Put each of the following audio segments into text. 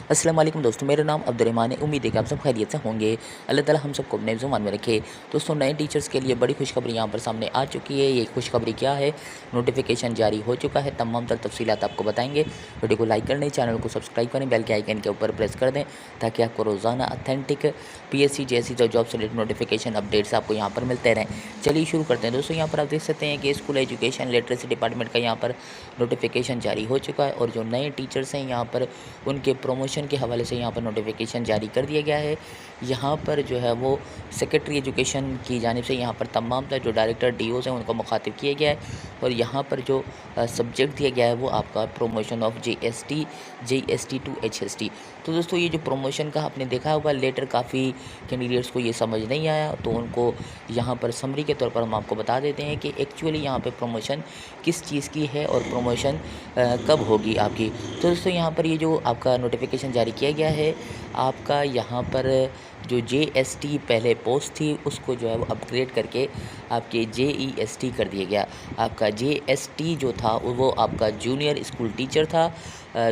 अस्सलाम वालेकुम दोस्तों, मेरा नाम अब्दुर्रहमान है। उम्मीद है कि आप सब खैरियत से होंगे। अल्लाह ताला हम सबको अपने ज़ुबान में रखे। दोस्तों, नए टीचर्स के लिए बड़ी खुशखबरी यहाँ पर सामने आ चुकी है। ये खुशखबरी क्या है? नोटिफिकेशन जारी हो चुका है। तमाम तर तफसीलात आपको बताएंगे। वीडियो को लाइक कर लें, चैनल को सब्सक्राइब करें, बेल के आइकन के ऊपर प्रेस कर दें ताकि आपको रोज़ाना अथेंटिक पीएससी जैसी जो जॉब से रिलेटेड नोटिफिकेशन अपडेट्स आपको यहाँ पर मिलते रहें। चलिए शुरू करते हैं। दोस्तों, यहाँ पर आप देख सकते हैं कि स्कूल एजुकेशन लिटरेसी डिपार्टमेंट का यहाँ पर नोटिफिकेशन जारी हो चुका है और जो नए टीचर्स हैं यहाँ पर उनके प्रमोशन के हवाले से यहाँ पर नोटिफिकेशन जारी कर दिया गया है। यहाँ पर जो है वो सेक्रेटरी एजुकेशन की जानिब से यहाँ पर तमाम जो डायरेक्टर डीओज़ हैं उनको मुखातिब किया गया है और यहाँ पर जो सब्जेक्ट दिया गया है वो आपका promotion of GST to HST. तो दोस्तों, ये जो प्रमोशन का आपने देखा होगा लेटर काफ़ी कैंडिडेट्स को ये समझ नहीं आया, तो उनको यहाँ पर समरी के तौर पर हम आपको बता देते हैं कि एक्चुअली यहाँ पे प्रमोशन किस चीज़ की है और प्रमोशन कब होगी आपकी। तो दोस्तों, यहाँ पर ये जो आपका नोटिफिकेशन जारी किया गया है, आपका यहाँ पर जो जेएसटी पहले पोस्ट थी उसको जो है वो अपग्रेड करके आपके जेईएसटी कर दिया गया। आपका जेएसटी जो था वो आपका जूनियर स्कूल टीचर था,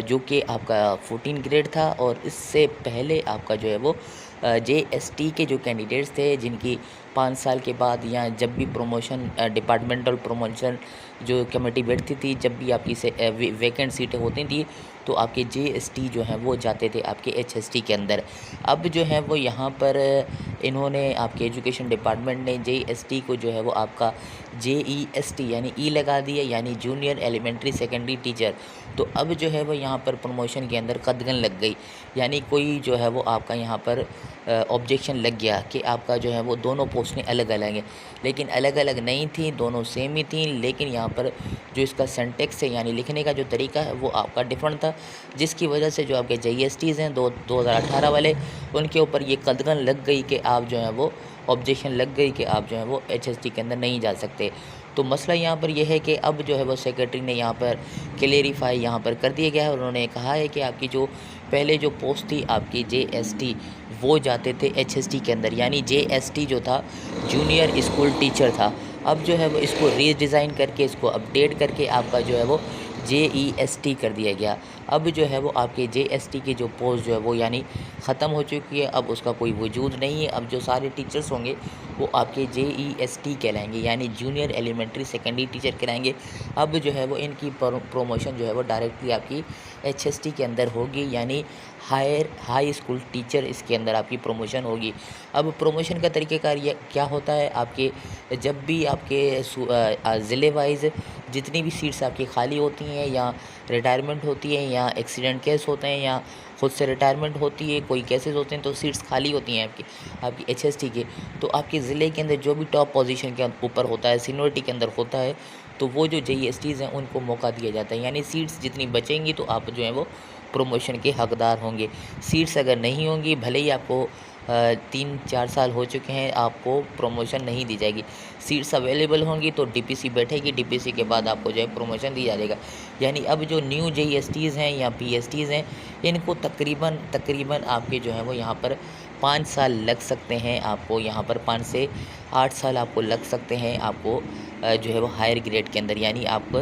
जो कि आपका 14 ग्रेड था और इससे पहले आपका जो है वो जेएसटी के जो कैंडिडेट्स थे जिनकी 5 साल के बाद या जब भी प्रमोशन डिपार्टमेंटल प्रमोशन जो कमेटी बैठती थी, जब भी आपकी से वैकेंट सीटें होती थी तो आपके जेएसटी जो हैं वो जाते थे आपके एचएसटी के अंदर। अब जो है वो यहाँ पर इन्होंने आपके एजुकेशन डिपार्टमेंट ने जेएसटी को जो है वो आपका जेईएसटी यानी ई लगा दिया, यानी जूनियर एलिमेंट्री सेकेंडरी टीचर। तो अब जो है वो यहाँ पर प्रमोशन के अंदर कदगन लग गई, यानी कोई जो है वो आपका यहाँ पर ऑब्जेक्शन लग गया कि आपका जो है वो दोनों पोस्टें अलग अलग हैं, लेकिन अलग अलग नहीं थी, दोनों सेम ही थी। लेकिन यहाँ पर जो इसका सेंटेक्स है यानी लिखने का जो तरीका है वो आपका डिफरेंट था, जिसकी वजह से जो आपके जीएसटीज़ हैं 2018 वाले उनके ऊपर ये कदगन लग गई कि आप जो है वो ऑब्जेक्शन लग गई कि आप जो है वो एचएसटी के अंदर नहीं जा सकते। तो मसला यहाँ पर यह है कि अब जो है वो सेक्रेटरी ने यहाँ पर क्लेरिफाई यहाँ पर कर दिया गया है। उन्होंने कहा है कि आपकी जो पहले जो पोस्ट थी आपकी जेएसटी वो जाते थे एचएसटी के अंदर, यानी जेएसटी जो था जूनियर स्कूल टीचर था। अब जो है वो इसको रीडिज़ाइन करके इसको अपडेट करके आपका जो है वो जेईएसटी कर दिया गया। अब जो है वो आपके जेएसटी की जो पोस्ट जो है वो यानी ख़त्म हो चुकी है, अब उसका कोई वजूद नहीं है। अब जो सारे टीचर्स होंगे वो आपके जेईएसटी कहलाएंगे, यानी जूनियर एलिमेंट्री सेकेंडरी टीचर कहलाएंगे। अब जो है वो इनकी प्रमोशन जो है वो डायरेक्टली आपकी एचएसटी के अंदर होगी, यानी हाई स्कूल टीचर इसके अंदर आपकी प्रमोशन होगी। अब प्रमोशन का तरीक़ेकार ये क्या होता है, आपके जब भी आपके ज़िले वाइज जितनी भी सीट्स आपकी खाली होती हैं या रिटायरमेंट होती है या एक्सीडेंट केस होते हैं या ख़ुद से रिटायरमेंट होती है, कोई केसेस होते हैं, तो सीट्स खाली होती हैं आपकी एचएसटी के। तो आपके ज़िले के अंदर जो भी टॉप पोजीशन के ऊपर होता है, सीनियरिटी के अंदर होता है, तो वो जो जेईएसटीज़ हैं उनको मौका दिया जाता है, यानी सीट्स जितनी बचेंगी तो आप जो है वो प्रमोशन के हकदार होंगे। सीट्स अगर नहीं होंगी, भले ही आपको 3-4 साल हो चुके हैं, आपको प्रमोशन नहीं दी जाएगी। सीट्स अवेलेबल होंगी तो डीपीसी बैठेगी, डीपीसी के बाद आपको जो है प्रमोशन दिया जाएगा। यानी अब जो न्यू जेईएसटीज़ हैं या पीएसटीज़ हैं इनको तकरीबन आपके जो है वो यहाँ पर 5 साल लग सकते हैं। आपको यहाँ पर 5 से 8 साल आपको लग सकते हैं आपको जो है वो हायर ग्रेड के अंदर, यानी आप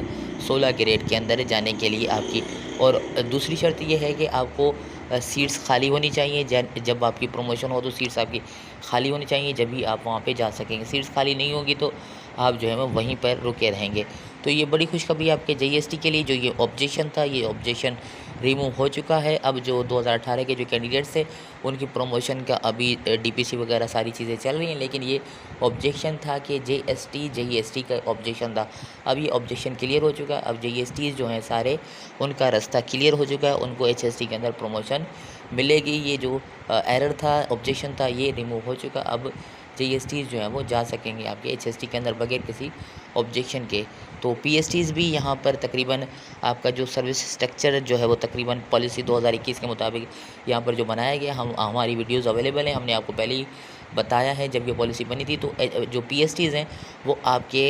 16 ग्रेड के अंदर जाने के लिए आपकी। और दूसरी शर्त ये है कि आपको सीट्स खाली होनी चाहिए। जब आपकी प्रमोशन हो तो सीट्स आपकी खाली होनी चाहिए, जब भी आप वहाँ पे जा सकेंगे। सीट्स खाली नहीं होगी तो आप जो है वो वहीं पर रुके रहेंगे। तो ये बड़ी खुशखबरी आपके जेईएसटी के लिए। जो ये ऑब्जेक्शन था ये ऑब्जेक्शन रिमूव हो चुका है। अब जो 2018 के जो कैंडिडेट्स थे उनकी प्रमोशन का अभी डीपीसी वगैरह सारी चीज़ें चल रही हैं, लेकिन ये ऑब्जेक्शन था कि जेईएसटी का ऑब्जेक्शन था। अब ये ऑब्जेक्शन क्लियर हो चुका है। अब जेईएसटी जो हैं सारे उनका रास्ता क्लियर हो चुका है, उनको एचएसटी के अंदर प्रमोशन मिलेगी। ये जो एरर था, ऑब्जेक्शन था, ये रिमूव हो चुका। अब जेईएसटीज़ जो हैं वो जा सकेंगे आपके एचएसटी के अंदर बगैर किसी ऑब्जेक्शन के। तो पीएसटीज़ भी यहाँ पर तकरीबन आपका जो सर्विस स्ट्रक्चर जो है वो तकरीबन पॉलिसी 2021 के मुताबिक यहाँ पर जो बनाया गया, हमारी वीडियोज़ अवेलेबल हैं, हमने आपको पहले ही बताया है जब ये पॉलिसी बनी थी। तो जो पीएसटीज़ हैं वो आपके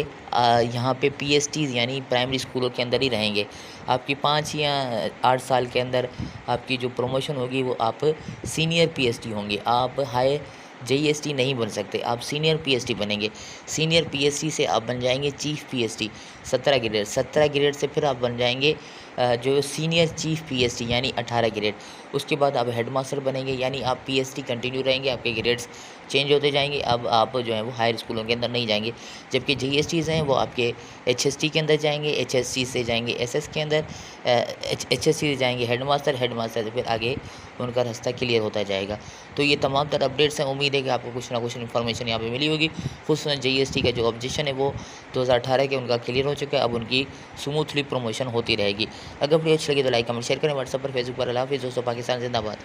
यहाँ पे पीएसटीज़ यानी प्राइमरी स्कूलों के अंदर ही रहेंगे। आपकी 5 या 8 साल के अंदर आपकी जो प्रमोशन होगी वो आप सीनियर पीएसटी होंगे। आप हाई जेईएसटी नहीं बन सकते, आप सीनियर पीएसटी बनेंगे। सीनियर पीएसटी से आप बन जाएंगे चीफ पीएसटी 17 ग्रेड से फिर आप बन जाएंगे जो सीनियर चीफ पीएसटी यानी 18 ग्रेड, उसके बाद आप हेडमास्टर बनेंगे यानी आप पीएसटी कंटिन्यू रहेंगे, आपके ग्रेड्स चेंज होते जाएंगे। अब आप जो है वो हायर स्कूलों के अंदर नहीं जाएंगे, जबकि जीएसटीज़ हैं वो आपके एचएसटी के अंदर जाएंगे, एचएससी से जाएंगे एसएस के अंदर, एचएससी से जाएंगे हेडमास्टर, हेडमास्टर से फिर आगे उनका रास्ता क्लियर होता जाएगा। तो ये तमाम तर अपडेट्स हैं, उम्मीद है कि आपको कुछ ना कुछ इन्फॉर्मेशन यहाँ पे मिली होगी। खुसूसन जीएसटी का जो ऑब्जेक्शन है वो 2018 के उनका क्लियर हो चुका है, अब उनकी स्मूथली प्रमोशन होती रहेगी। अगर वीडियो अच्छी लगी तो लाइक कमेंट शेयर करें, व्हाट्सएप पर फेसबुक पर। अल्लाह हाफिज़ दोस्तों, पाकिस्तान जिंदाबाद।